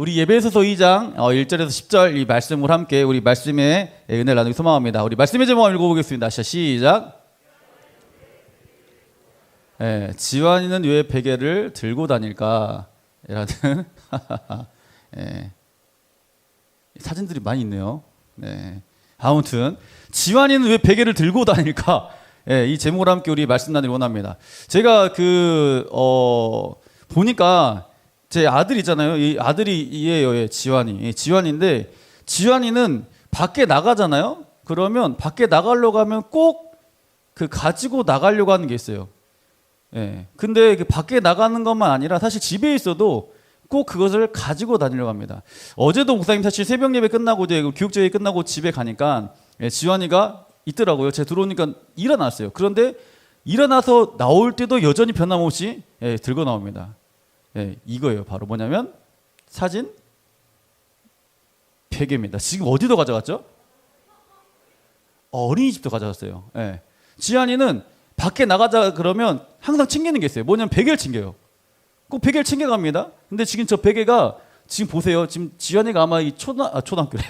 우리 예배소서 2장 1절에서 10절 이 말씀을 함께 우리 말씀의 은혜를 나누기 소망합니다. 우리 말씀의 제목을 읽어보겠습니다. 시작. 지환이는 왜 베개를 들고 다닐까? 라는 사진들이 많이 있네요. 아무튼 지환이는 왜 베개를 들고 다닐까? 이 제목을 함께 우리 말씀 나누기 원합니다. 제가 보니까 제 아들 있잖아요. 이 아들이에요. 지환이. 지환인데 지환이는 밖에 나가잖아요. 그러면 밖에 나가려고 하면 꼭 그 가지고 나가려고 하는 게 있어요. 근데 그 밖에 나가는 것만 아니라 사실 집에 있어도 꼭 그것을 가지고 다니려고 합니다. 어제도 목사님 사실 새벽 예배 끝나고 이제 교육제회 끝나고 집에 가니까 지환이가 있더라고요. 제가 들어오니까 일어났어요. 그런데 일어나서 나올 때도 여전히 변함없이 들고 나옵니다. 이거예요. 바로 뭐냐면 사진 베개입니다. 지금 어디도 가져갔죠? 어린이집도 가져갔어요. 지한이는 밖에 나가자 그러면 항상 챙기는 게 있어요. 뭐냐면 베개를 챙겨요. 꼭 베개를 챙겨갑니다. 근데 지금 저 베개가 지금 보세요. 지금 지한이가 아마 이 초등학교래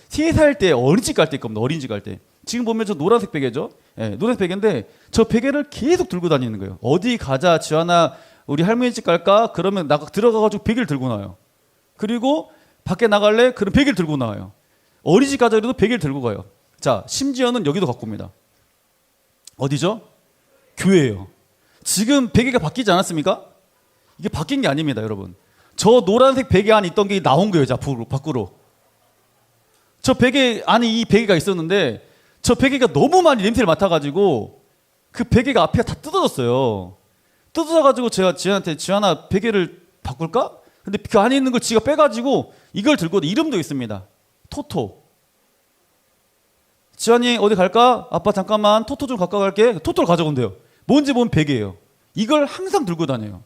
3살 때 어린이집 갈 때 겁니다. 어린이집 갈 때. 지금 보면 저 노란색 베개죠. 노란색 베개인데 저 베개를 계속 들고 다니는 거예요. 어디 가자 지한아 우리 할머니 집 갈까? 그러면 들어가가지고 베개를 들고 나와요. 그리고 밖에 나갈래? 그럼 베개를 들고 나와요. 어린이집 가자 그래도 베개를 들고 가요. 자, 심지어는 여기도 갖고 옵니다. 어디죠? 교회예요. 지금 베개가 바뀌지 않았습니까? 이게 바뀐 게 아닙니다, 여러분. 저 노란색 베개 안에 있던 게 나온 거예요, 밖으로. 저 베개 안에 이 베개가 있었는데 저 베개가 너무 많이 냄새를 맡아가지고 그 베개가 앞에 다 뜯어졌어요. 뜯어져가지고 제가 지한테 지한아 베개를 바꿀까? 근데 그 안에 있는 걸 지가 빼가지고 이걸 들고 이름도 있습니다. 토토. 지한이 어디 갈까? 아빠 잠깐만 토토 좀 갖고 갈게. 토토를 가져온대요. 뭔지 보면 베개예요. 이걸 항상 들고 다녀요.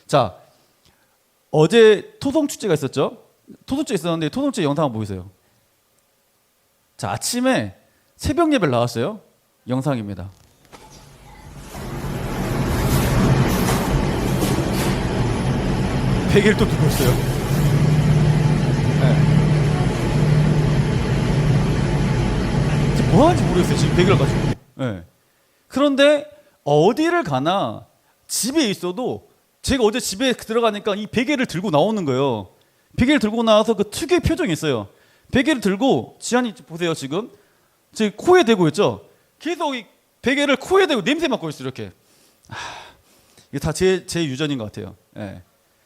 자, 어제 토성축제가 있었죠? 토성축제 있었는데 토성축제 영상 한번 보이세요. 자, 아침에 새벽 예배를 나왔어요. 영상입니다. 베개를 또 들고 있어요. 뭐 하는지 모르겠어요. 지금 베개를 가지고. 그런데 어디를 가나 집에 있어도 제가 어제 집에 들어가니까 이 베개를 들고 나오는 거예요. 베개를 들고 나와서 그 특유의 표정이 있어요. 베개를 들고 지한이 보세요. 지금 제 코에 대고 있죠. 계속 이 베개를 코에 대고 냄새 맡고 있어요. 이렇게. 이게 다 제 유전인 것 같아요.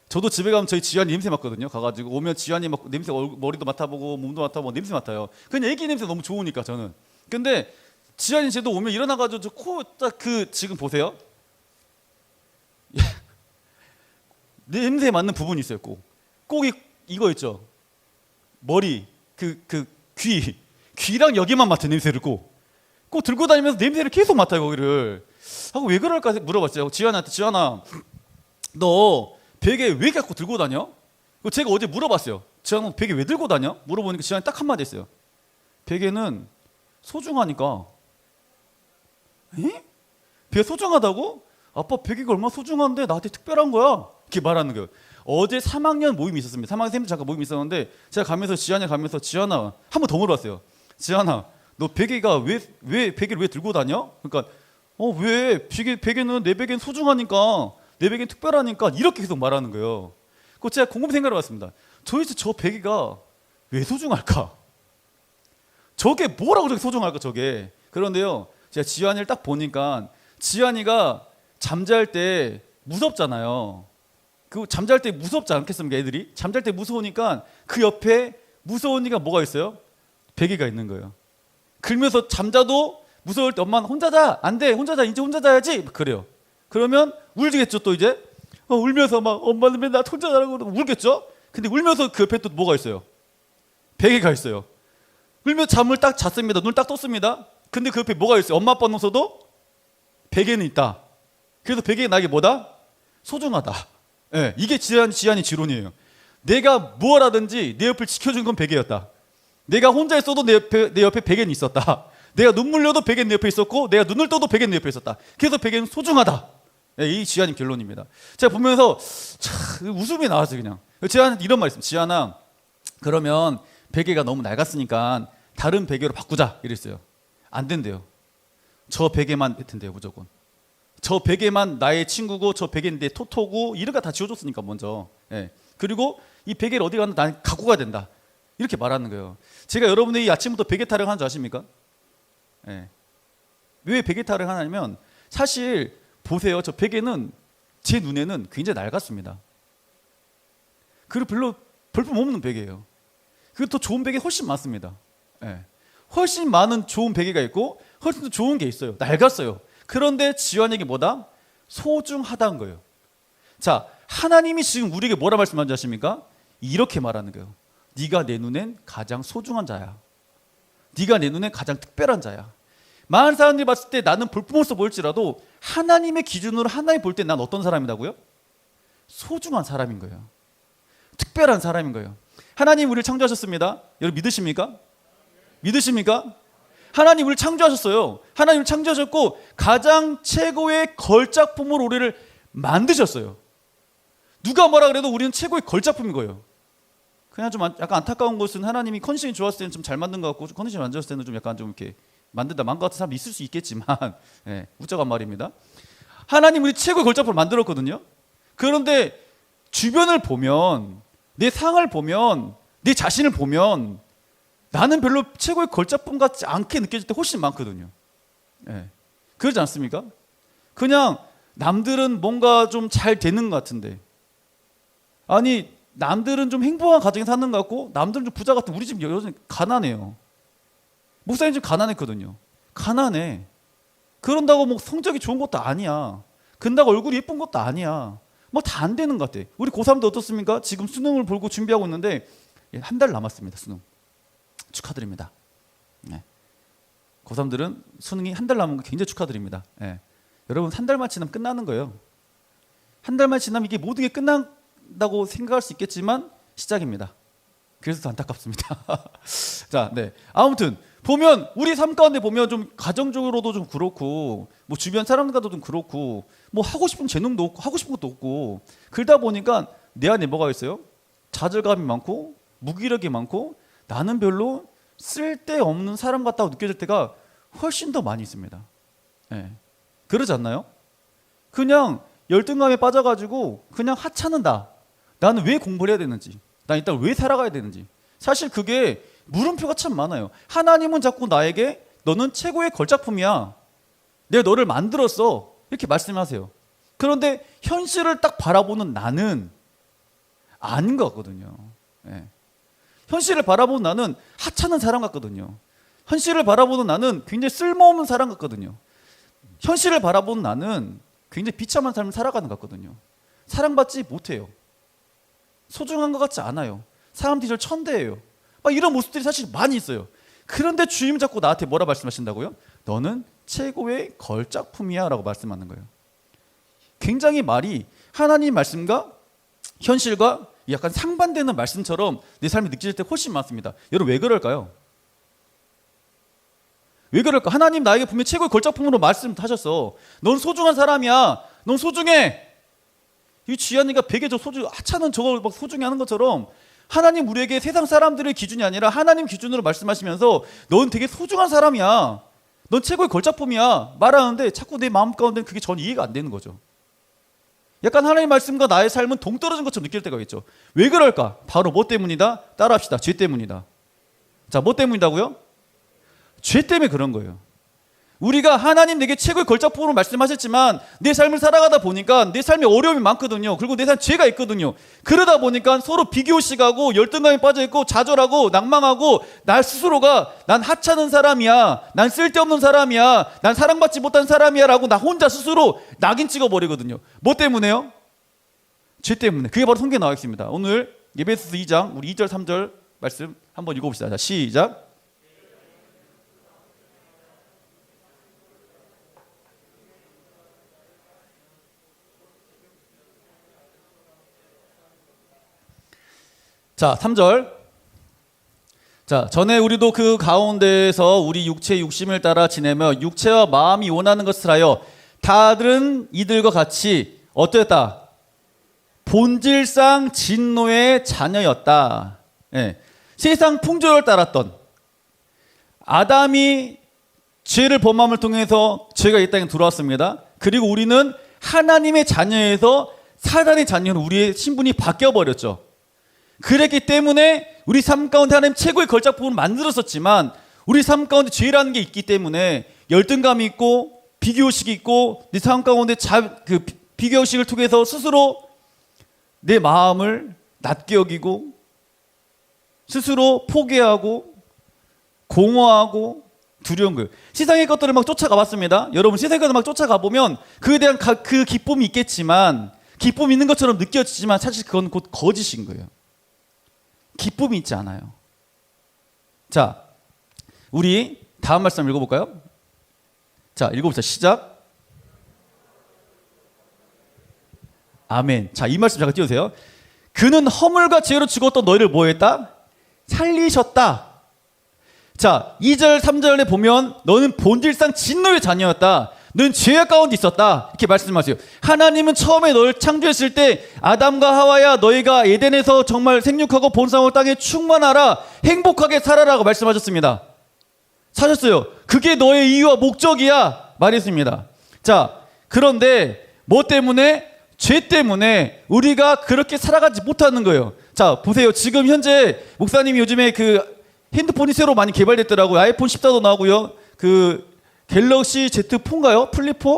저도 집에 가면 저희 지한이 냄새 맡거든요. 가가지고 오면 지한이 막 냄새 머리도 맡아보고 몸도 맡아보고 냄새 맡아요. 그냥 애기 냄새 너무 좋으니까 저는. 근데 지한이 쟤도 오면 일어나가지고 저 코 딱 지금 보세요. 냄새 맡는 부분이 있어요. 꼭 이거 있죠. 머리 귀랑 여기만 맡은 냄새를 꼭 들고 다니면서 냄새를 계속 맡아요. 거기를 하고 왜 그럴까 물어봤어요. 지한한테 지한아 너 베개 왜 갖고 들고 다녀? 제가 어제 물어봤어요. 지한아 베개 왜 들고 다녀? 물어보니까 지한이 딱 한마디 했어요. 베개는 소중하니까. 베개 소중하다고? 아빠 베개가 얼마나 소중한데 나한테 특별한 거야? 이렇게 말하는 거예요. 어제 3학년 모임이 있었습니다. 3학년 쌤들 잠깐 모임이 있었는데 제가 가면서 지한아 한 번 더 물어봤어요. 지한아 너 베개가 왜 베개를 왜 들고 다녀? 그러니까 왜 베개는 내 베개는 소중하니까 내 베개는 특별하니까 이렇게 계속 말하는 거예요. 그거 제가 곰곰이 생각해 봤습니다. 도대체 저 베개가 왜 소중할까? 저게 뭐라고 저게 소중할까 저게. 그런데요 제가 지한이를 딱 보니까 지한이가 잠잘 때 무섭잖아요. 그 잠잘 때 무섭지 않겠습니까? 애들이 잠잘 때 무서우니까 그 옆에 무서우니까 뭐가 있어요? 베개가 있는 거예요. 그러면서 잠자도 무서울 때 엄마는 혼자 자. 안 돼. 혼자 자. 이제 혼자 자야지. 그래요. 그러면 울겠죠 또 이제. 울면서 막 엄마는 맨날 혼자 자라고 울겠죠. 근데 울면서 그 옆에 또 뭐가 있어요? 베개가 있어요. 울면서 잠을 딱 잤습니다. 눈을 딱 떴습니다. 근데 그 옆에 뭐가 있어요? 엄마 아빠 놓서도 베개는 있다. 그래서 베개가 나에게 뭐다? 소중하다. 이게 지한이 지론이에요. 내가 뭘 하든지 내 옆을 지켜준 건 베개였다. 내가 혼자 있어도 내 옆에 베개는 있었다. 내가 눈물 흘려도 베개는 내 옆에 있었고 내가 눈을 떠도 베개는 내 옆에 있었다. 그래서 베개는 소중하다. 예, 이 지아님 결론입니다. 제가 보면서 웃음이 나왔어요. 그냥 제가 이런 말 했습니다. 지아나, 그러면 베개가 너무 낡았으니까 다른 베개로 바꾸자 이랬어요. 안 된대요. 저 베개만 된대요. 무조건 저 베개만 나의 친구고, 저 베개인데 토토고, 이런 거 다 지워줬으니까 먼저. 예. 그리고 이 베개를 어디 가나 난 갖고 가야 된다, 이렇게 말하는 거예요. 제가 여러분들이 아침부터 베개 타령 하는 줄 아십니까? 예. 왜 베개 타령 하냐면, 사실 보세요. 저 베개는 제 눈에는 굉장히 낡았습니다. 그리고 별로 볼품 없는 베개예요. 그리고 더 좋은 베개 훨씬 많습니다. 예. 훨씬 많은 좋은 베개가 있고 훨씬 더 좋은 게 있어요. 낡았어요. 그런데 지원에게 뭐다? 소중하다는 거예요. 자, 하나님이 지금 우리에게 뭐라 말씀하는지 아십니까? 이렇게 말하는 거예요. 네가 내 눈엔 가장 소중한 자야. 네가 내 눈엔 가장 특별한 자야. 많은 사람들이 봤을 때 나는 볼품없어 보일지라도 하나님의 기준으로 하나님 볼 때 난 어떤 사람이라고요? 소중한 사람인 거예요. 특별한 사람인 거예요. 하나님 우리를 창조하셨습니다. 여러분 믿으십니까? 믿으십니까? 하나님 우리를 창조하셨어요. 하나님을 창조하셨고 가장 최고의 걸작품으로 우리를 만드셨어요. 누가 뭐라 그래도 우리는 최고의 걸작품인 거예요. 그냥 좀 약간 안타까운 것은 하나님이 컨디션이 좋았을 때는 좀 잘 만든 것 같고, 컨디션이 안 좋았을 때는 좀 약간 좀 이렇게 만든다 망 것 같은 사람도 있을 수 있겠지만, 예, 웃자고 한 말입니다. 하나님 우리 최고의 걸작품을 만들었거든요. 그런데 주변을 보면, 내 상을 보면, 내 자신을 보면 나는 별로 최고의 걸작품 같지 않게 느껴질 때 훨씬 많거든요. 예. 그러지 않습니까? 그냥 남들은 뭔가 좀 잘 되는 것 같은데, 아니 남들은 좀 행복한 가정에 사는 것 같고, 남들은 좀 부자 같은, 우리 집 여전히 가난해요. 목사님 집 가난했거든요. 가난해. 그런다고 뭐 성적이 좋은 것도 아니야. 근다고 얼굴이 예쁜 것도 아니야. 뭐 다 안 되는 것 같아. 우리 고3도 어떻습니까? 지금 수능을 보고 준비하고 있는데 한 달 남았습니다. 수능. 축하드립니다. 네. 고3들은 수능이 한 달 남은 거 굉장히 축하드립니다. 네. 여러분 한 달만 지나면 끝나는 거예요. 한 달만 지나면 이게 모든 게 끝난다고 생각할 수 있겠지만 시작입니다. 그래서 더 안타깝습니다. 자, 네. 아무튼 보면 우리 삶 가운데 보면 좀 가정적으로도 좀 그렇고, 뭐 주변 사람과도 좀 그렇고, 뭐 하고 싶은 재능도 없고 하고 싶은 것도 없고, 그러다 보니까 내 안에 뭐가 있어요? 좌절감이 많고 무기력이 많고, 나는 별로 쓸데없는 사람 같다고 느껴질 때가 훨씬 더 많이 있습니다. 네. 그러지 않나요? 그냥 열등감에 빠져가지고 그냥 하찮은다. 나는 왜 공부를 해야 되는지, 난 일단 왜 살아가야 되는지. 사실 그게 물음표가 참 많아요. 하나님은 자꾸 나에게 너는 최고의 걸작품이야, 내가 너를 만들었어, 이렇게 말씀하세요. 그런데 현실을 딱 바라보는 나는 아닌 것 같거든요. 네. 현실을 바라보는 나는 하찮은 사람 같거든요. 현실을 바라보는 나는 굉장히 쓸모없는 사람 같거든요. 현실을 바라보는 나는 굉장히 비참한 삶을 살아가는 것 같거든요. 사랑받지 못해요. 소중한 것 같지 않아요. 사람들이 저를 천대해요. 막 이런 모습들이 사실 많이 있어요. 그런데 주님 자꾸 나한테 뭐라 말씀하신다고요? 너는 최고의 걸작품이야 라고 말씀하는 거예요. 굉장히 말이 하나님 말씀과 현실과 약간 상반되는 말씀처럼 내 삶이 느껴질 때 훨씬 많습니다. 여러분 왜 그럴까요? 왜 그럴까? 하나님 나에게 분명히 최고의 걸작품으로 말씀하셨어. 넌 소중한 사람이야. 넌 소중해. 이 지한이가 베개 저 소중, 하찮은 저걸 막 소중히 하는 것처럼 하나님 우리에게 세상 사람들의 기준이 아니라 하나님 기준으로 말씀하시면서 넌 되게 소중한 사람이야, 넌 최고의 걸작품이야 말하는데 자꾸 내 마음 가운데는 그게 전 이해가 안 되는 거죠. 약간 하나님 말씀과 나의 삶은 동떨어진 것처럼 느낄 때가 있죠. 왜 그럴까? 바로 뭐 때문이다? 따라합시다. 죄 때문이다. 자, 뭐 때문이다고요? 죄 때문에 그런 거예요. 우리가 하나님 내게 최고의 걸작품으로 말씀하셨지만 내 삶을 살아가다 보니까 내 삶에 어려움이 많거든요. 그리고 내 삶에 죄가 있거든요. 그러다 보니까 서로 비교식하고 열등감에 빠져있고 좌절하고 낭망하고 나 스스로가 난 하찮은 사람이야, 난 쓸데없는 사람이야, 난 사랑받지 못한 사람이야 라고 나 혼자 스스로 낙인 찍어버리거든요. 뭐 때문에요? 죄 때문에. 그게 바로 성경에 나와 있습니다. 오늘 에베소서 2장 우리 2절 3절 말씀 한번 읽어봅시다. 자, 시작. 자, 3절. 자, 전에 우리도 그 가운데에서 우리 육체의 욕심을 따라 지내며 육체와 마음이 원하는 것을 하여 다른 이들과 같이 어떠했다? 본질상 진노의 자녀였다. 예. 세상 풍조를 따랐던 아담이 죄를 범함을 통해서 죄가 이 땅에 들어왔습니다. 그리고 우리는 하나님의 자녀에서 사단의 자녀로 우리의 신분이 바뀌어버렸죠. 그랬기 때문에 우리 삶 가운데 하나님 최고의 걸작품을 만들었었지만 우리 삶 가운데 죄라는 게 있기 때문에 열등감이 있고 비교의식이 있고 내 삶 가운데 비교의식을 통해서 스스로 내 마음을 낮게 여기고 스스로 포기하고 공허하고 두려운 거예요. 세상의 것들을 막 쫓아가 봤습니다. 여러분 세상의 것들을 막 쫓아가 보면 그에 대한 그 기쁨이 있겠지만 기쁨이 있는 것처럼 느껴지지만 사실 그건 곧 거짓인 거예요. 기쁨이 있지 않아요. 자, 우리 다음 말씀 읽어볼까요? 자, 읽어보자. 시작. 아멘. 자, 이 말씀 잠깐 띄워주세요. 그는 허물과 죄로 죽었던 너희를 뭐 했다? 살리셨다. 자, 2절 3절에 보면 너는 본질상 진노의 자녀였다. 너는 죄악 가운데 있었다. 이렇게 말씀하세요. 하나님은 처음에 너를 창조했을 때 아담과 하와야 너희가 에덴에서 정말 생육하고 본성을 땅에 충만하라 행복하게 살아라고 말씀하셨습니다. 사셨어요. 그게 너의 이유와 목적이야 말했습니다. 자, 그런데 뭐 때문에? 죄 때문에 우리가 그렇게 살아가지 못하는 거예요. 자, 보세요. 지금 현재 목사님이 요즘에 그 핸드폰이 새로 많이 개발됐더라고요. 아이폰 14도 나오고요. 그 갤럭시 Z4인가요? 플립 4?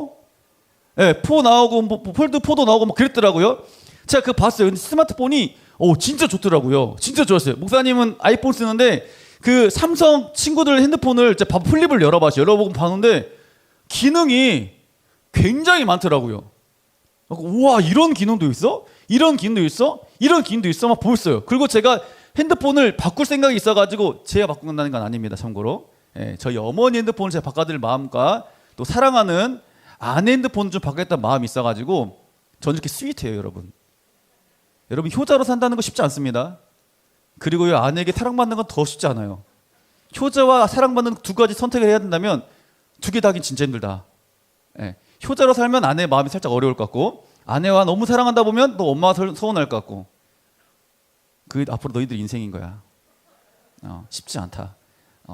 네, 4 나오고 뭐 폴드 4도 나오고 뭐 그랬더라고요. 제가 그거 봤어요. 근데 스마트폰이 진짜 좋더라고요. 진짜 좋았어요. 목사님은 아이폰 쓰는데 그 삼성 친구들 핸드폰을 제가 플립을 열어보고 봤는데 기능이 굉장히 많더라고요. 우와, 이런 기능도 있어? 이런 기능도 있어? 이런 기능도 있어? 막 보였어요. 그리고 제가 핸드폰을 바꿀 생각이 있어가지고 제가 바꾼다는 건 아닙니다. 참고로 저희 어머니 핸드폰을 제가 바꿔드릴 마음과 또 사랑하는 아내 핸드폰을 좀 바꾸겠다는 마음이 있어가지고 저는 이렇게 스윗해요. 여러분 효자로 산다는 거 쉽지 않습니다. 그리고 아내에게 사랑받는 건 더 쉽지 않아요. 효자와 사랑받는 두 가지 선택을 해야 된다면 두 개 다 하긴 진짜 힘들다. 효자로 살면 아내의 마음이 살짝 어려울 것 같고 아내와 너무 사랑한다 보면 또 엄마가 서운할 것 같고 그게 앞으로 너희들 인생인 거야. 쉽지 않다.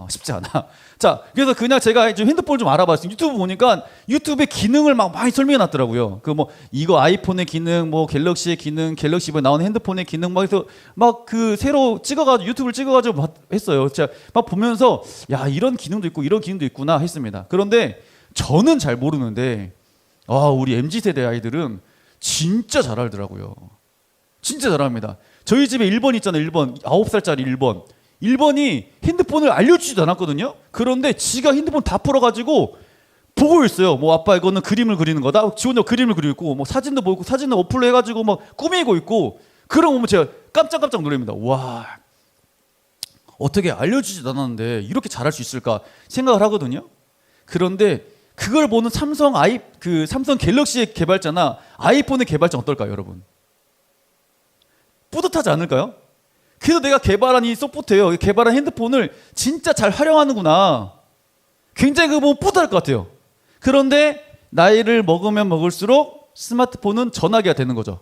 쉽지 않아. 자, 그래서 그냥 제가 좀 핸드폰을 좀 알아봤어요. 유튜브 보니까 유튜브의 기능을 막 많이 설명해 놨더라고요. 그 뭐 이거 아이폰의 기능, 뭐 갤럭시의 기능, 갤럭시에 나오는 핸드폰의 기능 막 해서 막 그 새로 찍어가지고 유튜브를 찍어가지고 했어요. 제가 막 보면서 야, 이런 기능도 있고 이런 기능도 있구나 했습니다. 그런데 저는 잘 모르는데 우리 MZ 세대 아이들은 진짜 잘 알더라고요. 진짜 잘합니다. 저희 집에 1번 있잖아요. 1번 9살짜리 1번. 1번이 핸드폰을 알려주지도 않았거든요. 그런데 지가 핸드폰 다 풀어가지고 보고 있어요. 뭐 아빠 이거는 그림을 그리는 거다. 지 혼자 그림을 그리고 있고 뭐 사진도 보고 사진을 어플로 해가지고 막 꾸미고 있고 그런 거 보면 제가 깜짝깜짝 놀랍니다. 와, 어떻게 알려주지도 않았는데 이렇게 잘할 수 있을까 생각을 하거든요. 그런데 그걸 보는 삼성 갤럭시의 개발자나 아이폰의 개발자 어떨까요, 여러분? 뿌듯하지 않을까요? 그래서 내가 개발한 이 소프트웨어, 개발한 핸드폰을 진짜 잘 활용하는구나. 굉장히 그거 보면 뿌듯할 것 같아요. 그런데 나이를 먹으면 먹을수록 스마트폰은 전화기가 되는 거죠.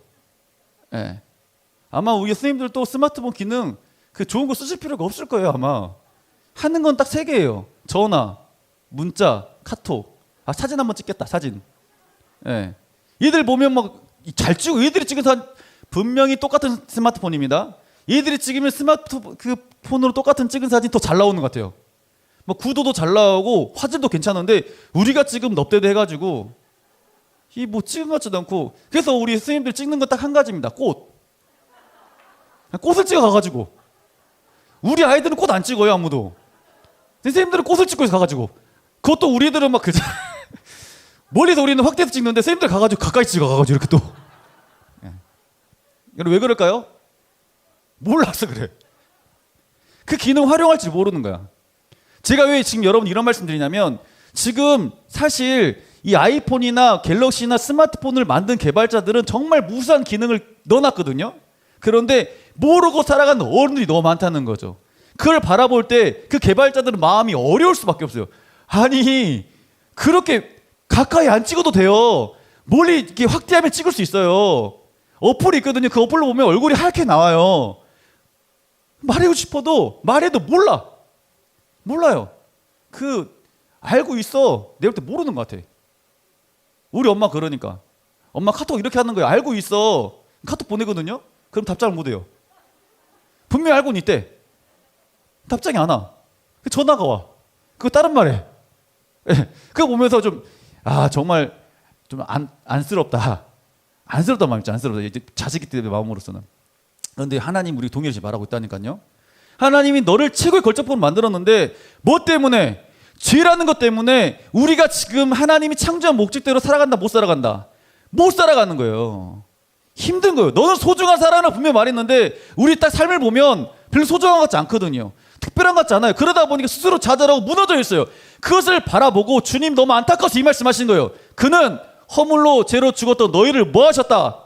아마 우리 선생님들도 스마트폰 기능 그 좋은 거 쓰실 필요가 없을 거예요. 아마 하는 건 딱 3개예요. 전화, 문자, 카톡. 사진 한번 찍겠다. 사진. 얘들 보면 막 잘 찍고 얘들이 찍은 사진 분명히 똑같은 스마트폰입니다. 얘들이 찍으면 스마트폰으로 똑같은 찍은 사진 더 잘 나오는 것 같아요. 뭐 구도도 잘 나오고 화질도 괜찮은데 우리가 찍으면 넙대대 해가지고 이 뭐 찍은 것 같지도 않고 그래서 우리 선생님들 찍는 건 딱 한 가지입니다. 꽃을 찍어 가가지고 우리 아이들은 꽃 안 찍어요. 아무도. 선생님들은 꽃을 찍고 가가지고 그것도 우리들은 막 멀리서 우리는 확대해서 찍는데 선생님들 가가지고 가까이 찍어가가지고 이렇게 또 왜 그럴까요? 몰라서 그래. 그 기능 활용할 줄 모르는 거야. 제가 왜 지금 여러분 이런 말씀 드리냐면 지금 사실 이 아이폰이나 갤럭시나 스마트폰을 만든 개발자들은 정말 무수한 기능을 넣어놨거든요. 그런데 모르고 살아가는 어른들이 너무 많다는 거죠. 그걸 바라볼 때 그 개발자들은 마음이 어려울 수밖에 없어요. 아니 그렇게 가까이 안 찍어도 돼요. 멀리 이렇게 확대하면 찍을 수 있어요. 어플이 있거든요. 그 어플로 보면 얼굴이 하얗게 나와요. 말하고 싶어도 말해도 몰라요. 알고 있어. 내가 볼 때 모르는 것 같아. 우리 엄마 그러니까. 엄마 카톡 이렇게 하는 거예요. 알고 있어. 카톡 보내거든요. 그럼 답장을 못 해요. 분명히 알고는 있대. 답장이 안 와. 전화가 와. 그거 다른 말해. 그거 보면서 정말 좀 안쓰럽다. 안쓰럽단 말이죠. 안쓰럽다. 이제 자식이 때문에 마음으로서는. 그런데 하나님 우리 동일시 말하고 있다니까요. 하나님이 너를 최고의 걸작품으로 만들었는데 뭐 때문에? 죄라는 것 때문에 우리가 지금 하나님이 창조한 목적대로 살아간다 못 살아간다? 못 살아가는 거예요. 힘든 거예요. 너는 소중한 사람을 분명히 말했는데 우리 딱 삶을 보면 별로 소중한 것 같지 않거든요. 특별한 것 같지 않아요. 그러다 보니까 스스로 좌절하고 무너져 있어요. 그것을 바라보고 주님 너무 안타까워서 이 말씀하신 거예요. 그는 허물로 죄로 죽었던 너희를 뭐 하셨다?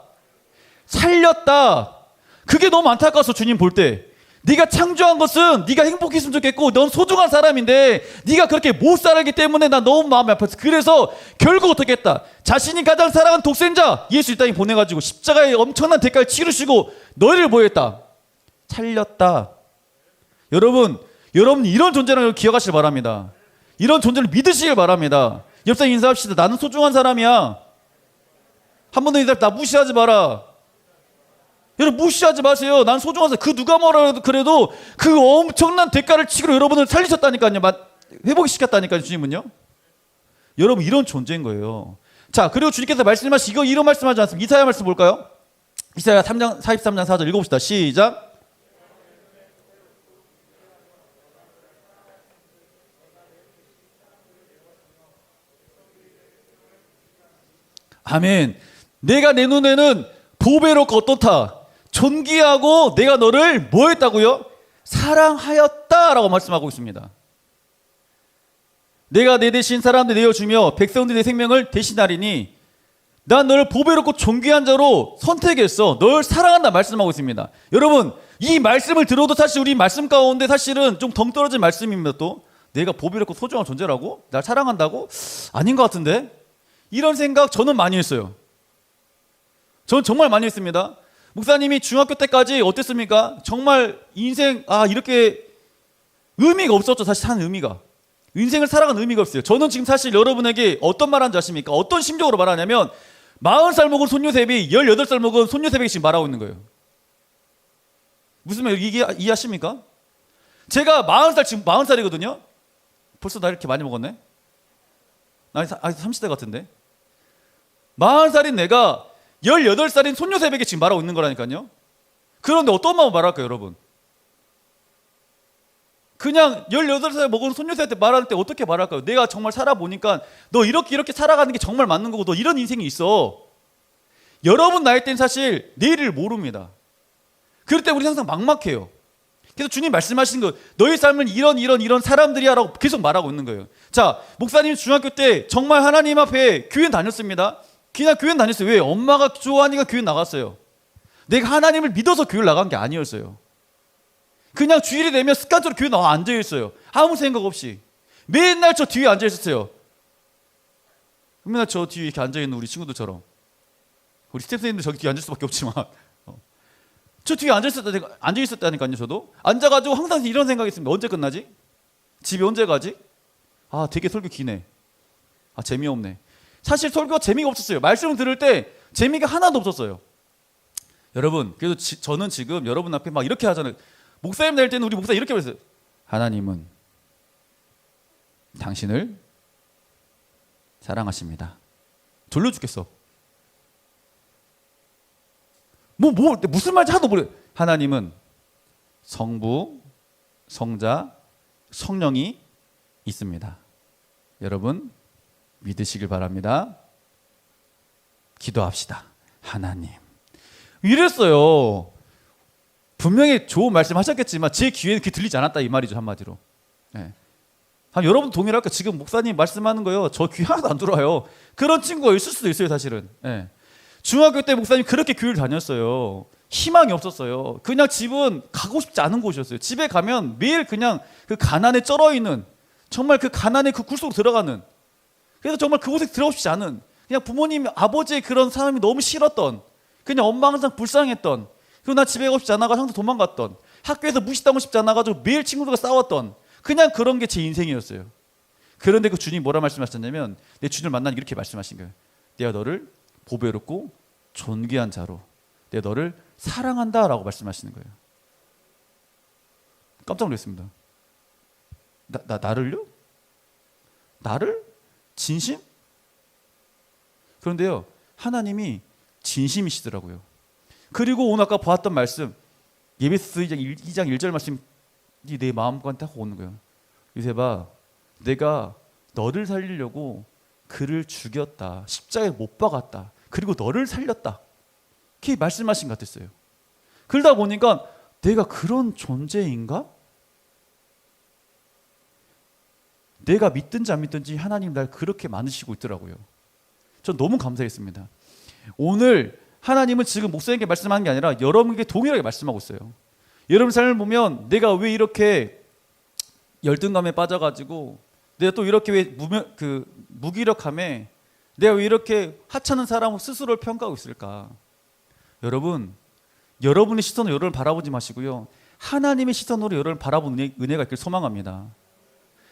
살렸다. 그게 너무 안타까워서 주님 볼 때 네가 창조한 것은 네가 행복했으면 좋겠고 넌 소중한 사람인데 네가 그렇게 못 살았기 때문에 난 너무 마음이 아팠어. 그래서 결국 어떻게 했다? 자신이 가장 사랑하는 독생자 예수 이 땅에 보내가지고 십자가에 엄청난 대가를 치르시고 너희를 뭐 했다? 살렸다. 여러분 이런 존재를 기억하시길 바랍니다. 이런 존재를 믿으시길 바랍니다. 옆 사람 인사합시다. 나는 소중한 사람이야. 한 번 더 인사할 때 나 무시하지 마라. 여러분 무시하지 마세요. 난 소중한 사람. 그 누가 뭐라 그래도 그 엄청난 대가를 치고 여러분을 살리셨다니까요. 회복시켰다니까요. 주님은요. 여러분 이런 존재인 거예요. 자, 그리고 주님께서 말씀하신 이런 말씀하지 않습니까? 이사야 말씀 볼까요? 이사야 3장 43장 4절 읽어봅시다. 시작. 아멘. 내가 내 눈에는 보배롭고 어떻다? 존귀하고 내가 너를 뭐 했다고요? 사랑하였다라고 말씀하고 있습니다. 내가 내 대신 사람들 내어주며 백성들의 생명을 대신하리니 난 너를 보배롭고 존귀한 자로 선택했어. 널 사랑한다 말씀하고 있습니다. 여러분 이 말씀을 들어도 사실 우리 말씀 가운데 사실은 좀 덩 떨어진 말씀입니다. 또 내가 보배롭고 소중한 존재라고? 날 사랑한다고? 아닌 것 같은데? 이런 생각 저는 많이 했어요. 저는 정말 많이 했습니다. 목사님이 중학교 때까지 어땠습니까? 정말 인생 이렇게 의미가 없었죠. 사실 사는 의미가. 인생을 살아가는 의미가 없어요. 저는 지금 사실 여러분에게 어떤 말 하는지 아십니까? 어떤 심정으로 말하냐면 40살 먹은 손요셉이 18살 먹은 손요셉에게 지금 말하고 있는 거예요. 무슨 말 이해하십니까? 제가 40살 지금 40살이거든요. 벌써 나 이렇게 많이 먹었네. 나 30대 같은데. 40살인 내가 18살인 손요셉에게 지금 말하고 있는 거라니까요. 그런데 어떤 마음으로 말할까요, 여러분? 그냥 18살 먹은 손요셉한테 말할 때 어떻게 말할까요? 내가 정말 살아보니까 너 이렇게 살아가는 게 정말 맞는 거고 너 이런 인생이 있어. 여러분 나이 때는 사실 내일을 모릅니다. 그럴 때 우리 항상 막막해요. 그래서 주님 말씀하시는 거 너희 삶은 이런 사람들이야 라고 계속 말하고 있는 거예요. 자, 목사님 중학교 때 정말 하나님 앞에 교회 다녔습니다. 그냥 교회 다녔어요. 왜? 엄마가 좋아하니까 교회 나갔어요. 내가 하나님을 믿어서 교회를 나간 게 아니었어요. 그냥 주일이 되면 습관적으로 교회 나와 앉아있어요. 아무 생각 없이. 맨날 저 뒤에 앉아있었어요. 맨날 저 뒤에 이렇게 앉아있는 우리 친구들처럼. 우리 스태프님들 저기 뒤에 앉을 수밖에 없지만 저 뒤에 앉아있었다니까요. 저도 앉아가지고 항상 이런 생각이 있습니다. 언제 끝나지? 집에 언제 가지? 되게 설교 기네. 재미없네. 사실 설교가 재미가 없었어요. 말씀을 들을 때 재미가 하나도 없었어요. 여러분 그래도 저는 지금 여러분 앞에 막 이렇게 하잖아요. 목사님 될 때는 우리 목사 이렇게 말했어요. 하나님은 당신을 사랑하십니다. 졸려 죽겠어. 무슨 말인지 하나도 모르겠어요. 하나님은 성부, 성자, 성령이 있습니다. 여러분 믿으시길 바랍니다. 기도합시다. 하나님. 이랬어요. 분명히 좋은 말씀 하셨겠지만 제 귀에는 그게 들리지 않았다 이 말이죠. 한마디로. 네. 여러분 동일할까? 지금 목사님 말씀하는 거요. 저 귀 하나도 안 들어와요. 그런 친구가 있을 수도 있어요. 사실은. 네. 중학교 때 목사님 그렇게 교회를 다녔어요. 희망이 없었어요. 그냥 집은 가고 싶지 않은 곳이었어요. 집에 가면 매일 그냥 그 가난에 쩔어있는 정말 그 가난의 그 굴 속으로 들어가는 그래서 정말 그곳에 들어가고 싶지 않은, 그냥 부모님, 아버지의 그런 삶이 너무 싫었던, 그냥 엄마 항상 불쌍했던, 그리고 나 집에 가고 싶지 않아가지고 항상 도망갔던, 학교에서 무시당하고 싶지 않아가지고 매일 친구들과 싸웠던, 그냥 그런 게 제 인생이었어요. 그런데 그 주님이 뭐라 말씀하셨냐면, 내 주님을 만나니 이렇게 말씀하신 거예요. 내가 너를 보배롭고 존귀한 자로, 내가 너를 사랑한다 라고 말씀하시는 거예요. 깜짝 놀랐습니다. 나를요? 나를? 진심? 그런데요, 하나님이 진심이시더라고요. 그리고 오늘 아까 보았던 말씀, 예배소 2장 1절 말씀이 내 마음과 딱 오는 거예요. 요셉아, 내가 너를 살리려고 그를 죽였다, 십자가에 못 박았다, 그리고 너를 살렸다, 그렇게 말씀하신 것 같았어요. 그러다 보니까 내가 그런 존재인가? 내가 믿든지 안 믿든지 하나님 날 그렇게 만드시고 있더라고요. 전 너무 감사했습니다. 오늘 하나님은 지금 목사님께 말씀하는 게 아니라 여러분에게 동일하게 말씀하고 있어요. 여러분 삶을 보면 내가 왜 이렇게 열등감에 빠져가지고, 내가 또 이렇게 왜 무기력함에, 내가 왜 이렇게 하찮은 사람으로 스스로를 평가하고 있을까? 여러분, 여러분의 시선으로 여러분을 바라보지 마시고요, 하나님의 시선으로 여러분을 바라보는 은혜가 있길 소망합니다.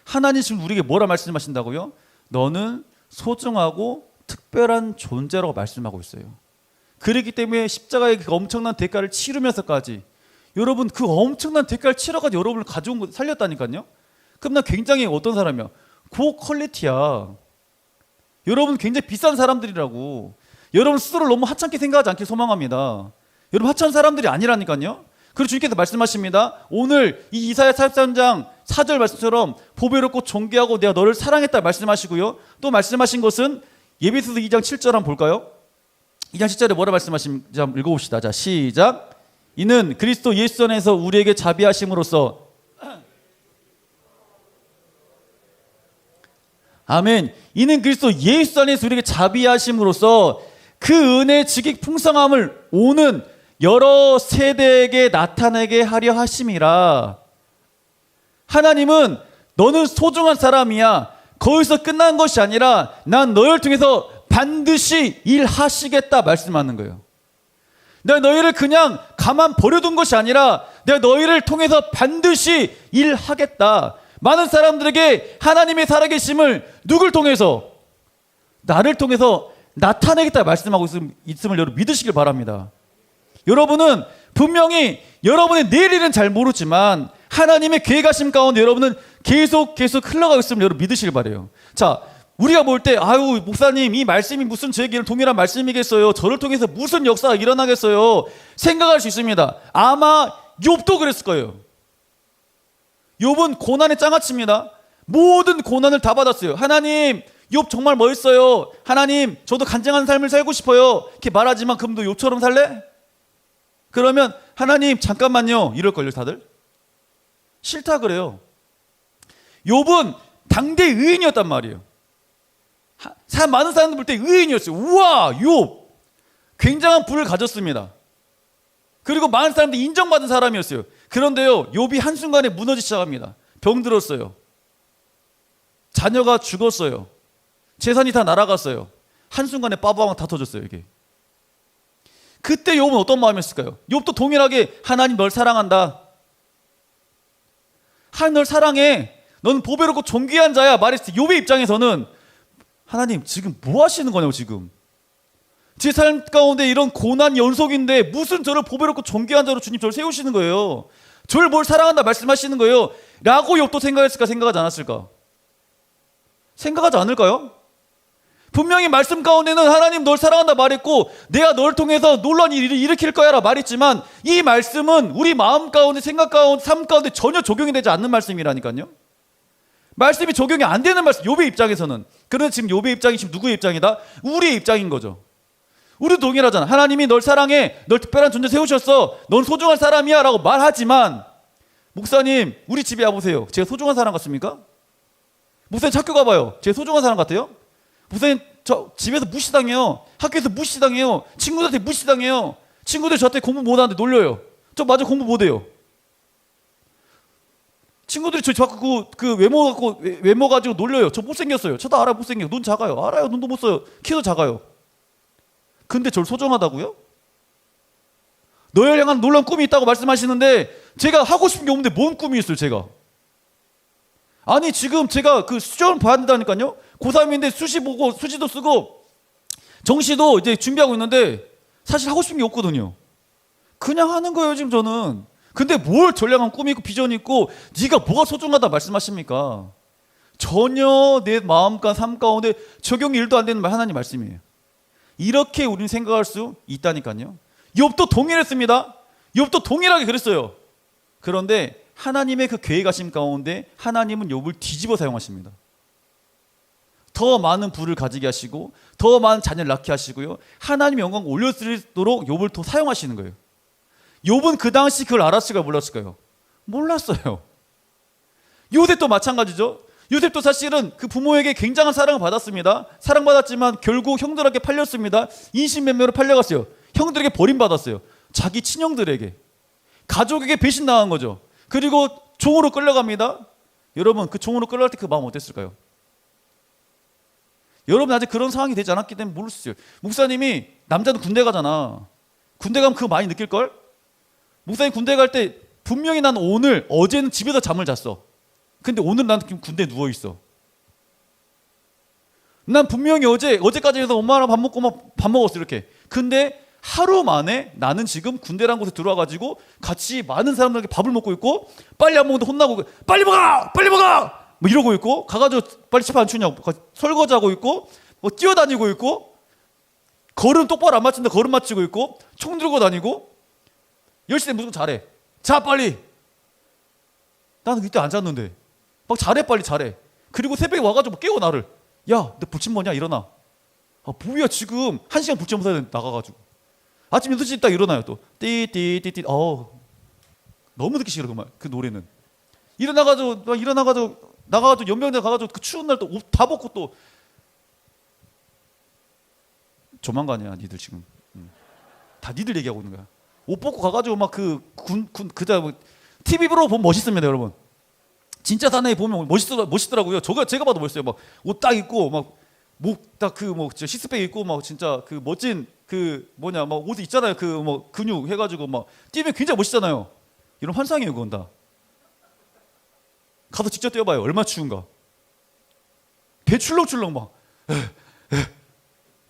하나님 지금 우리에게 뭐라 말씀하신다고요? 너는 소중하고 특별한 존재라고 말씀하고 있어요. 그렇기 때문에 십자가의 그 엄청난 대가를 치르면서까지, 여러분 그 엄청난 대가를 치러가지고 여러분을 가져온 거 살렸다니까요. 그럼 난 굉장히 어떤 사람이야? 고퀄리티야. 여러분 굉장히 비싼 사람들이라고. 여러분 스스로를 너무 하찮게 생각하지 않길 소망합니다. 여러분 하찮은 사람들이 아니라니까요. 그리고 주님께서 말씀하십니다. 오늘 이 이사야 43장 4절 말씀처럼 보배롭고 존귀하고 내가 너를 사랑했다 말씀하시고요. 또 말씀하신 것은 예배소서 2장 7절 한번 볼까요? 2장 7절에 뭐라 말씀하시는지 한번 읽어봅시다. 자, 시작. 이는 그리스도 예수 안에서 우리에게 자비하심으로써, 아멘. 이는 그리스도 예수 안에서 우리에게 자비하심으로써 그 은혜의 지극 풍성함을 오는 여러 세대에게 나타내게 하려 하심이라. 하나님은 너는 소중한 사람이야, 거기서 끝난 것이 아니라 난 너를 통해서 반드시 일하시겠다 말씀하는 거예요. 내가 너희를 그냥 가만 버려둔 것이 아니라 내가 너희를 통해서 반드시 일하겠다. 많은 사람들에게 하나님의 살아계심을 누굴 통해서? 나를 통해서 나타내겠다 말씀하고 있음을 여러분 믿으시길 바랍니다. 여러분은 분명히 여러분의 내일은 잘 모르지만 하나님의 계획하심 가운데 여러분은 계속 흘러가고 있음을 여러분 믿으시길 바라요. 자, 우리가 볼 때 아유 목사님 이 말씀이 무슨 저에게는 동일한 말씀이겠어요, 저를 통해서 무슨 역사가 일어나겠어요 생각할 수 있습니다. 아마 욥도 그랬을 거예요. 욥은 고난의 장아찌입니다. 모든 고난을 다 받았어요. 하나님 욥 정말 멋있어요, 하나님 저도 간증한 삶을 살고 싶어요 이렇게 말하지만 그럼 너 욥처럼 살래? 그러면 하나님 잠깐만요 이럴걸요. 다들 싫다 그래요. 욥은 당대 의인이었단 말이에요. 많은 사람들 볼 때 의인이었어요. 우와 욥 굉장한 부를 가졌습니다. 그리고 많은 사람들이 인정받은 사람이었어요. 그런데요 욥이 한순간에 무너지기 시작합니다. 병들었어요. 자녀가 죽었어요. 재산이 다 날아갔어요. 한순간에 빠바방 다 터졌어요. 이게 그때 욥은 어떤 마음이었을까요? 욥도 동일하게 하나님 널 사랑한다, 하나님 널 사랑해, 너는 보배롭고 존귀한 자야 말했을 때 욥의 입장에서는 하나님 지금 뭐 하시는 거냐고, 지금 제 삶 가운데 이런 고난 연속인데 무슨 저를 보배롭고 존귀한 자로 주님 저를 세우시는 거예요, 저를 뭘 사랑한다 말씀하시는 거예요 라고 욥도 생각했을까, 생각하지 않았을까? 생각하지 않을까요? 분명히 말씀 가운데는 하나님 널 사랑한다 말했고 내가 널 통해서 놀라운 일을 일으킬 거야 라 말했지만 이 말씀은 우리 마음 가운데, 생각 가운데, 삶 가운데 전혀 적용이 되지 않는 말씀이라니까요. 말씀이 적용이 안 되는 말씀, 욥의 입장에서는. 그런데 지금 욥의 입장이 지금 누구의 입장이다? 우리의 입장인 거죠. 우리도 동일하잖아. 하나님이 널 사랑해, 널 특별한 존재 세우셨어, 넌 소중한 사람이야 라고 말하지만, 목사님 우리 집에 와보세요, 제가 소중한 사람 같습니까? 목사님 학교 가봐요, 제가 소중한 사람 같아요? 목사님 저 집에서 무시당해요, 학교에서 무시당해요, 친구들한테 무시당해요, 친구들 저한테 공부 못하는데 놀려요, 저 마저 공부 못해요. 친구들이 저 자꾸 그 외모 갖고 외모 가지고 놀려요. 저 못생겼어요. 저도 알아요, 못생겨. 눈 작아요. 알아요, 눈도 못 써요. 키도 작아요. 근데 저를 소중하다고요? 너를 향한 놀라운 꿈이 있다고 말씀하시는데 제가 하고 싶은 게 없는데 뭔 꿈이 있어요, 제가? 아니 지금 제가 그 시험을 봐야 된다니까요. 고3인데 수시 보고 수시도 쓰고 정시도 이제 준비하고 있는데 사실 하고 싶은 게 없거든요. 그냥 하는 거예요 지금 저는. 근데 뭘 전략한 꿈이 있고 비전이 있고 네가 뭐가 소중하다 말씀하십니까? 전혀 내 마음과 삶 가운데 적용이 1도 안 되는 하나님 말씀이에요. 이렇게 우리는 생각할 수 있다니까요. 욥도 동일했습니다. 욥도 동일하게 그랬어요. 그런데 하나님의 그 계획하심 가운데 하나님은 욥을 뒤집어 사용하십니다. 더 많은 부를 가지게 하시고 더 많은 자녀를 낳게 하시고요. 하나님의 영광을 올려드리도록 욥을 더 사용하시는 거예요. 욥은 그 당시 그걸 알았을까요? 몰랐을까요? 몰랐어요. 요셉도 마찬가지죠. 요셉도 사실은 그 부모에게 굉장한 사랑을 받았습니다. 사랑받았지만 결국 형들에게 팔렸습니다. 인신매매로 팔려갔어요. 형들에게 버림받았어요. 자기 친형들에게. 가족에게 배신당한 거죠. 그리고 종으로 끌려갑니다. 여러분 그 종으로 끌려갈 때 그 마음 어땠을까요? 여러분 아직 그런 상황이 되지 않았기 때문에 모를 수 있어요. 목사님이 남자는 군대 가잖아. 군대 가면 그거 많이 느낄걸? 목사님 군대 갈 때 분명히 난 오늘 어제는 집에서 잠을 잤어. 근데 오늘 난 군대에 누워있어. 난 분명히 어제까지 해서 엄마랑 밥 먹고 막 밥 먹었어 이렇게. 근데 하루 만에 나는 지금 군대라는 곳에 들어와가지고 같이 많은 사람들에게 밥을 먹고 있고 빨리 안 먹는데 혼나고 빨리 먹어! 빨리 먹어! 뭐 이러고 있고 가가지고 빨리 집 안 추냐고 설거지하고 있고 뭐 뛰어다니고 있고 걸음 똑바로 안 맞춘다 걸음 맞추고 있고 총 들고 다니고 10시에 무조건 잘해. 자 빨리. 나는 이때 안 잤는데 막 잘해 빨리 잘해. 그리고 새벽에 와가지고 깨워 나를. 야 너 불침 뭐냐 일어나. 아 뭐야 지금 1시간 불침 써야 돼 나가가지고. 아침 6시 딱 일어나요 또. 띠띠띠띠. 너무 듣기 싫어 그 노래는. 일어나가지고 나가가지고 연병대 가가지고 그 추운 날 또 옷 다 벗고 또 조만간이야 니들 지금. 다 니들 얘기하고 있는 거야. 옷 벗고 가가지고 막 TV 보러 보면 멋있습니다 여러분. 진짜 사나이 보면 멋있더라고요. 제가 봐도 멋있어요. 막 옷 딱 입고 막 목 딱 시스백 입고 막 진짜 그 멋진 막 옷 있잖아요. 근육 해가지고 막 뛰면 굉장히 멋있잖아요. 이런 환상이에요 그건 다. 가서 직접 뛰어봐요. 얼마나 추운가. 배 출렁출렁 막.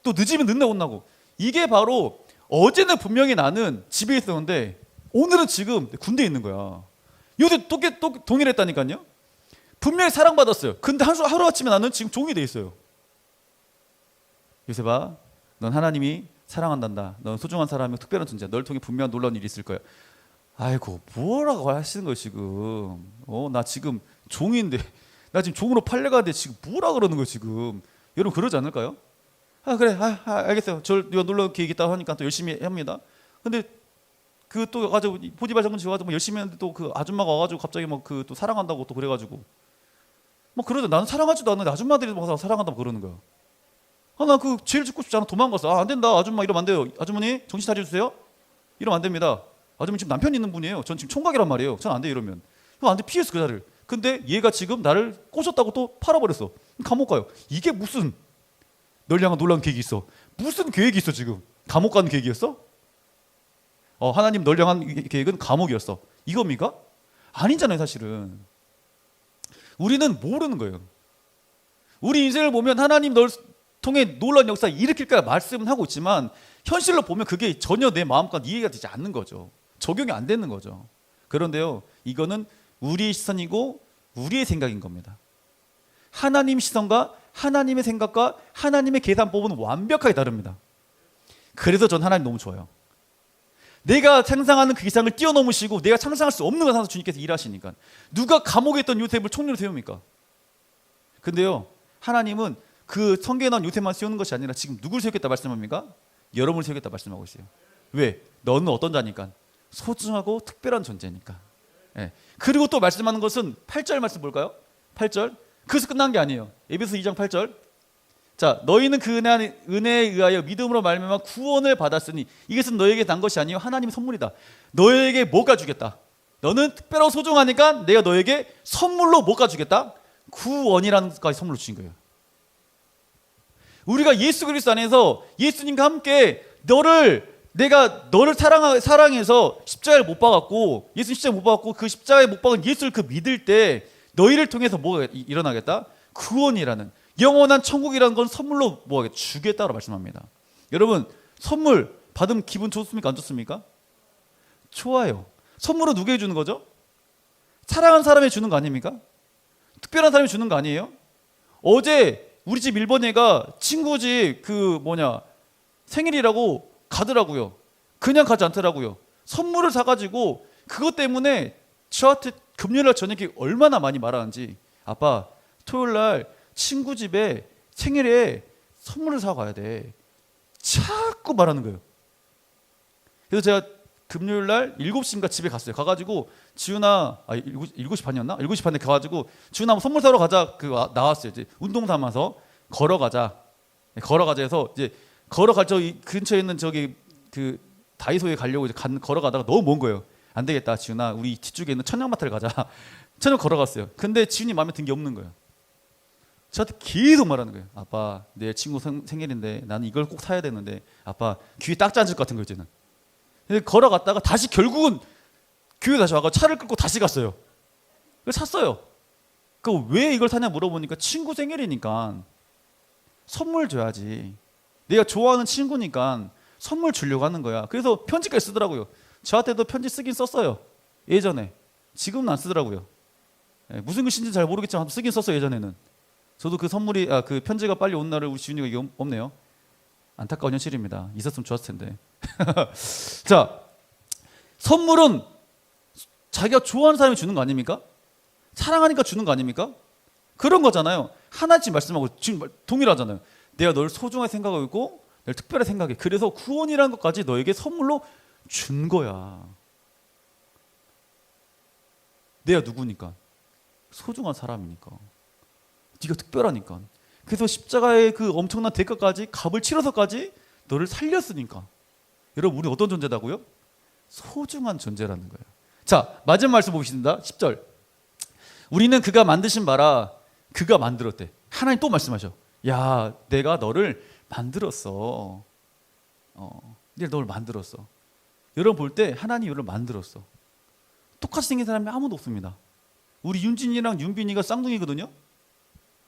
또 늦으면 늦나 혼나고. 이게 바로 어제는 분명히 나는 집에 있었는데 오늘은 지금 군대에 있는 거야. 요새 또 동일했다니까요. 분명히 사랑받았어요. 근데 하루아침에 나는 지금 종이 돼 있어요. 요셉아, 넌 하나님이 사랑한단다. 넌 소중한 사람이고 특별한 존재야. 널 통해 분명한 놀라운 일이 있을 거야. 아이고 뭐라고 하시는 거예요 지금. 나 지금 종인데 나 지금 종으로 팔려가는데 지금 뭐라 그러는 거예요 지금. 여러분 그러지 않을까요? 그래 알겠어요. 저 놀라운 계획 있다고 하니까 또 열심히 합니다. 근데 그 또 가지고 보디발 장군 지어가지고 뭐 열심히 했는데 또 그 아줌마가 와가지고 갑자기 막 또 사랑한다고 또 그래가지고 뭐 그러죠. 나는 사랑하지도 않는데 아줌마들이 막 사랑한다고 그러는 거야. 나 그 죄를 짓고 싶지 않아. 도망갔어. 안 된다 아줌마 이러면 안 돼요. 아주머니 정신 차려주세요. 이러면 안 됩니다. 아주머니 지금 남편 있는 분이에요. 전 지금 총각이란 말이에요. 전 안 돼 이러면. 안 돼 피했어 그 자리를. 근데 얘가 지금 나를 꼬셨다고 또 팔아버렸어. 감옥 가요. 이게 무슨 널 향한 놀라운 계획이 있어. 무슨 계획이 있어 지금. 감옥 가는 계획이었어? 하나님 널 향한 계획은 감옥이었어. 이겁니까? 아니잖아요 사실은. 우리는 모르는 거예요. 우리 인생을 보면 하나님 널 통해 놀라운 역사 일으킬까 말씀은 하고 있지만 현실로 보면 그게 전혀 내 마음과 이해가 되지 않는 거죠. 적용이 안 되는 거죠. 그런데요 이거는 우리의 시선이고 우리의 생각인 겁니다. 하나님 시선과 하나님의 생각과 하나님의 계산법은 완벽하게 다릅니다. 그래서 전 하나님 너무 좋아요. 내가 상상하는 그 이상을 뛰어넘으시고 내가 상상할 수 없는 것을 주님께서 일하시니까. 누가 감옥에 있던 요셉을 총리로 세웁니까? 근데요 하나님은 그 성경에 나온 요셉만 세우는 것이 아니라 지금 누굴 세우겠다 말씀합니까? 여러분을 세우겠다 말씀하고 있어요. 왜? 너는 어떤 자니까? 소중하고 특별한 존재니까. 그리고 또 말씀하는 것은 8절 말씀 볼까요? 8절. 그래서 끝난 게 아니에요. 에베소 2장 8절. 자, 너희는 그 은혜에 의하여 믿음으로 말미암아 구원을 받았으니 이것은 너에게 난 것이 아니요 하나님의 선물이다. 너에게 뭐가 주겠다? 너는 특별하고 소중하니까 내가 너에게 선물로 뭐 가주겠다? 구원이라는 것까지 선물로 주신 거예요. 우리가 예수 그리스도 안에서 예수님과 함께 내가 너를 사랑해서 십자가를 못 박았고, 예수 십자가를 못 박았고 그 십자가에 못 박은 예수를 그 믿을 때 너희를 통해서 뭐가 일어나겠다? 구원이라는, 영원한 천국이라는 건 선물로 뭐 주겠다고 말씀합니다. 여러분, 선물 받으면 기분 좋습니까? 안 좋습니까? 좋아요. 선물은 누구에게 주는 거죠? 사랑하는 사람에게 주는 거 아닙니까? 특별한 사람이 주는 거 아니에요? 어제 우리 집 1번 애가 친구 집 생일이라고 가더라고요. 그냥 가지 않더라고요. 선물을 사가지고 그것 때문에 저한테 금요일날 저녁에 얼마나 많이 말하는지, 아빠 토요일날 친구 집에 생일에 선물을 사가야 돼, 자꾸 말하는 거예요. 그래서 제가 금요일날 7시인가 집에 갔어요. 가가지고 지훈아, 7시 반이었나? 7시 반에 가가지고 지훈아 선물 사러 가자. 나왔어요. 이제 운동 삼아서 걸어가자 해서 이제 걸어갈 저 근처에 있는 저기 그 다이소에 가려고 이제 걸어가다가 너무 먼 거예요. 안 되겠다 지훈아, 우리 뒤쪽에 있는 천양마트를 가자. 천양 걸어갔어요. 근데 지훈이 마음에 든 게 없는 거예요. 저한테 계속 말하는 거예요. 아빠 내 친구 생일인데 나는 이걸 꼭 사야 되는데 아빠 귀에 딱지 앉을 것 같은 거 있잖아요. 걸어갔다가 다시 결국은 교회 다시 와서 차를 끌고 다시 갔어요. 그래서 샀어요. 왜 이걸 사냐 물어보니까 친구 생일이니까 선물 줘야지, 내가 좋아하는 친구니까 선물 주려고 하는 거야. 그래서 편지까지 쓰더라고요. 저한테도 편지 쓰긴 썼어요, 예전에. 지금은 안 쓰더라고요. 무슨 글씨인지 잘 모르겠지만 쓰긴 썼어요, 예전에는. 저도 그 편지가 빨리 온 날을 우리 지훈이가 없네요. 안타까운 현실입니다. 있었으면 좋았을 텐데. 자, 선물은 자기가 좋아하는 사람이 주는 거 아닙니까? 사랑하니까 주는 거 아닙니까? 그런 거잖아요. 하나씩 말씀하고 지금 동일하잖아요. 내가 널 소중하게 생각하고 있고 널 특별하게 생각해. 그래서 구원이라는 것까지 너에게 선물로 준 거야. 내가 누구니까? 소중한 사람이니까. 네가 특별하니까. 그래서 십자가의 그 엄청난 대가까지, 값을 치러서까지 너를 살렸으니까. 여러분, 우리 어떤 존재다고요? 소중한 존재라는 거예요. 자, 마지막 말씀 보겠습니다. 10절. 우리는 그가 만드신 바라 그가 만들었대. 하나님 또 말씀하셔. 야, 내가 너를 만들었어. 내가 너를 만들었어. 여러분 볼 때 하나님이 너를 만들었어. 똑같이 생긴 사람이 아무도 없습니다. 우리 윤진이랑 윤빈이가 쌍둥이거든요.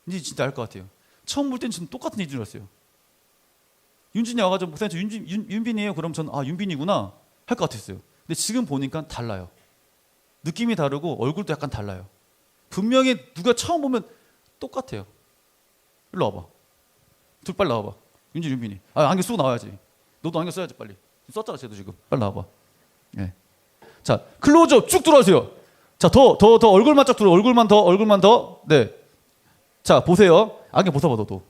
이제 진짜 알 것 같아요. 처음 볼 때는 저는 똑같은 얘기인 줄 알았어요. 윤진이 와가지고 목사님 저 윤빈이에요. 그럼 전 윤빈이구나 할 것 같았어요. 근데 지금 보니까 달라요. 느낌이 다르고 얼굴도 약간 달라요. 분명히 누가 처음 보면 똑같아요. 일로 와봐. 둘 빨리 나와봐. 윤진, 윤빈이. 안경 쓰고 나와야지. 너도 안경 써야지 빨리. 썼잖아 쟤도 지금. 빨리 나와봐. 네. 자, 클로즈업 쭉 들어가세요. 자, 더 얼굴만 쫙 들어. 얼굴만 더. 네. 자, 보세요. 안경 벗어봐 너도.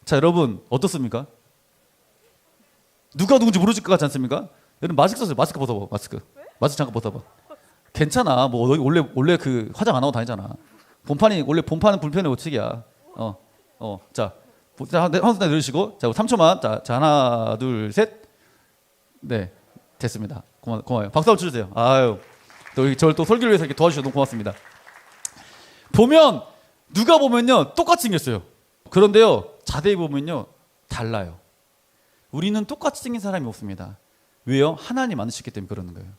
자, 여러분 어떻습니까? 누가 누군지 모르실 것 같지 않습니까? 여러분 마스크 썼어요. 마스크 벗어봐. 마스크 잠깐 벗어봐. 괜찮아. 뭐 원래 그 화장 안 하고 다니잖아. 본판은 불편의 원칙이야. 자, 한손 내리시고, 자, 3초만. 자, 하나, 둘, 셋. 네, 됐습니다. 고마워요. 박수 한번 쳐주세요. 아유, 저를 또 설교를 위해서 이렇게 도와주셔서 너무 고맙습니다. 누가 보면요 똑같이 생겼어요. 그런데요 자세히 보면요 달라요. 우리는 똑같이 생긴 사람이 없습니다. 왜요? 하나님 만드셨기 때문에 그러는 거예요.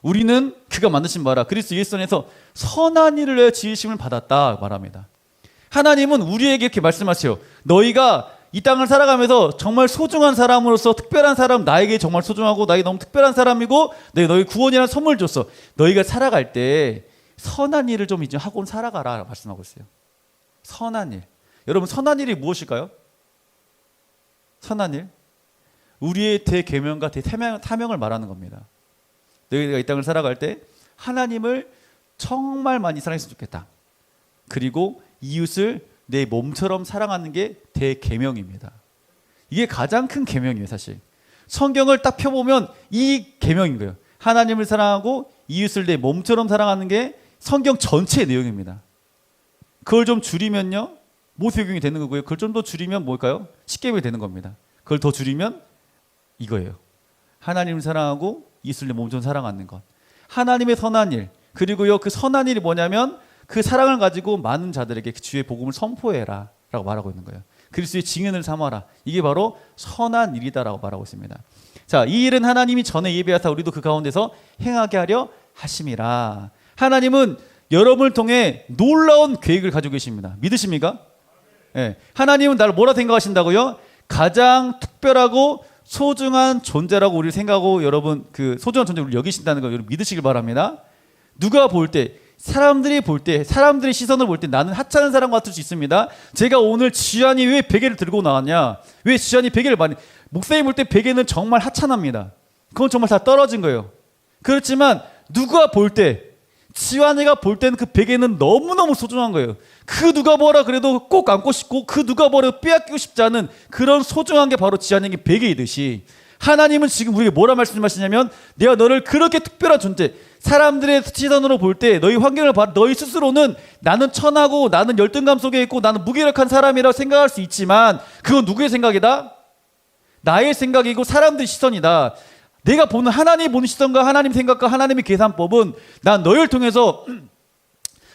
우리는 그가 만드신 바라 그리스도 예수 안에서 선한 일을 위해 지으심을 받았다 말합니다. 하나님은 우리에게 이렇게 말씀하세요. 너희가 이 땅을 살아가면서 정말 소중한 사람으로서, 특별한 사람, 나에게 정말 소중하고 나에게 너무 특별한 사람이고 너희 구원이라는 선물을 줬어. 너희가 살아갈 때 선한 일을 좀 이제 하고 살아가라 말씀하고 있어요. 선한 일. 여러분, 선한 일이 무엇일까요? 선한 일? 우리의 대계명과 대사명을 말하는 겁니다. 너희가 이 땅을 살아갈 때 하나님을 정말 많이 사랑했으면 좋겠다. 그리고 이웃을 내 몸처럼 사랑하는 게 대계명입니다. 이게 가장 큰 계명이에요. 사실 성경을 딱 펴보면 이 계명인 거예요. 하나님을 사랑하고 이웃을 내 몸처럼 사랑하는 게 성경 전체의 내용입니다. 그걸 좀 줄이면요 모세오경이 되는 거고요. 그걸 좀 더 줄이면 뭘까요? 십계명이 되는 겁니다. 그걸 더 줄이면 이거예요. 하나님을 사랑하고 이웃을 내 몸처럼 사랑하는 것. 하나님의 선한 일, 그리고요 그 선한 일이 뭐냐면 그 사랑을 가지고 많은 자들에게 그 주의 복음을 선포해라 라고 말하고 있는 거예요. 그리스도의 증인을 삼아라. 이게 바로 선한 일이다라고 말하고 있습니다. 자, 이 일은 하나님이 전에 예비하사 우리도 그 가운데서 행하게 하려 하심이라. 하나님은 여러분을 통해 놀라운 계획을 가지고 계십니다. 믿으십니까? 네. 하나님은 나를 뭐라 생각하신다고요? 가장 특별하고 소중한 존재라고 우리를 생각하고 여러분 그 소중한 존재를 여기신다는 걸 여러분 믿으시길 바랍니다. 누가 볼 때, 사람들이 볼 때, 사람들의 시선을 볼 때 나는 하찮은 사람 같을 수 있습니다. 제가 오늘 지안이 왜 베개를 들고 나왔냐? 왜 지안이 베개를 많이, 목사님 볼 때 베개는 정말 하찮합니다. 그건 정말 다 떨어진 거예요. 그렇지만 누가 볼 때, 지환이가 볼 때는 그 베개는 너무너무 소중한 거예요. 그 누가 뭐라 그래도 꼭 안고 싶고 그 누가 뭐라 빼앗기고 싶지 않은 그런 소중한 게 바로 지환이에게 베개이듯이 하나님은 지금 우리에게 뭐라 말씀하시냐면 내가 너를 그렇게 특별한 존재, 사람들의 시선으로 볼 때 너희 환경을 봐, 너희 스스로는 나는 천하고 나는 열등감 속에 있고 나는 무기력한 사람이라고 생각할 수 있지만 그건 누구의 생각이다? 나의 생각이고 사람들의 시선이다. 내가 보는 하나님이 보는 시선과 하나님 생각과 하나님의 계산법은 난 너희를 통해서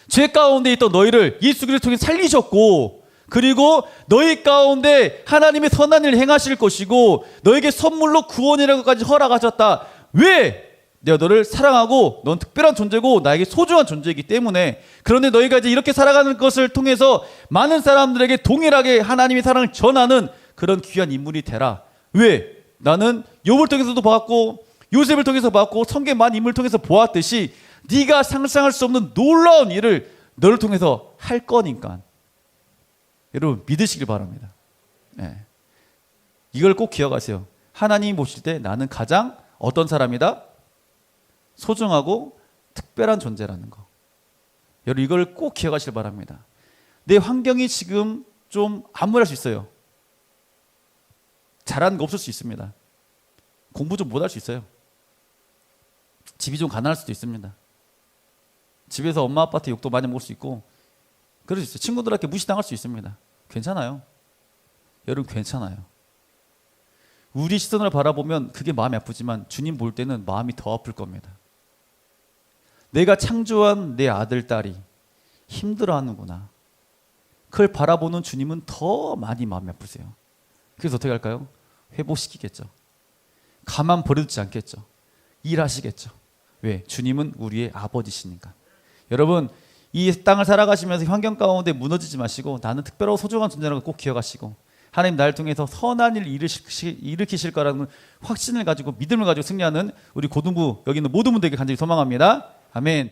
죄 가운데 있던 너희를 예수 그리스도를 통해 살리셨고 그리고 너희 가운데 하나님의 선한 일을 행하실 것이고 너에게 선물로 구원이라고까지 허락하셨다. 왜? 내가 너를 사랑하고 넌 특별한 존재고 나에게 소중한 존재이기 때문에. 그런데 너희가 이제 이렇게 살아가는 것을 통해서 많은 사람들에게 동일하게 하나님의 사랑을 전하는 그런 귀한 인물이 되라. 왜? 나는 욥을 통해서도 봤고 요셉을 통해서 봤고 성경 많은 인물을 통해서 보았듯이 네가 상상할 수 없는 놀라운 일을 너를 통해서 할 거니까 여러분 믿으시길 바랍니다. 네. 이걸 꼭 기억하세요. 하나님이 보실 때 나는 가장 어떤 사람이다? 소중하고 특별한 존재라는 거. 여러분 이걸 꼭 기억하시길 바랍니다. 내 환경이 지금 좀 암울할 수 있어요. 잘하는 거 없을 수 있습니다. 공부 좀 못할 수 있어요. 집이 좀 가난할 수도 있습니다. 집에서 엄마 아빠한테 욕도 많이 먹을 수 있고 그럴 수 있어요. 친구들한테 무시당할 수 있습니다. 괜찮아요. 여러분 괜찮아요. 우리 시선을 바라보면 그게 마음이 아프지만 주님 볼 때는 마음이 더 아플 겁니다. 내가 창조한 내 아들 딸이 힘들어하는구나. 그걸 바라보는 주님은 더 많이 마음이 아프세요. 그래서 어떻게 할까요? 회복시키겠죠. 가만 버려두지 않겠죠. 일하시겠죠. 왜? 주님은 우리의 아버지시니까. 여러분 이 땅을 살아가시면서 환경 가운데 무너지지 마시고 나는 특별하고 소중한 존재라는 걸 꼭 기억하시고 하나님 나를 통해서 선한 일을 일으키실 거라는 확신을 가지고 믿음을 가지고 승리하는 우리 고등부 여기 있는 모든 분들에게 간절히 소망합니다. 아멘.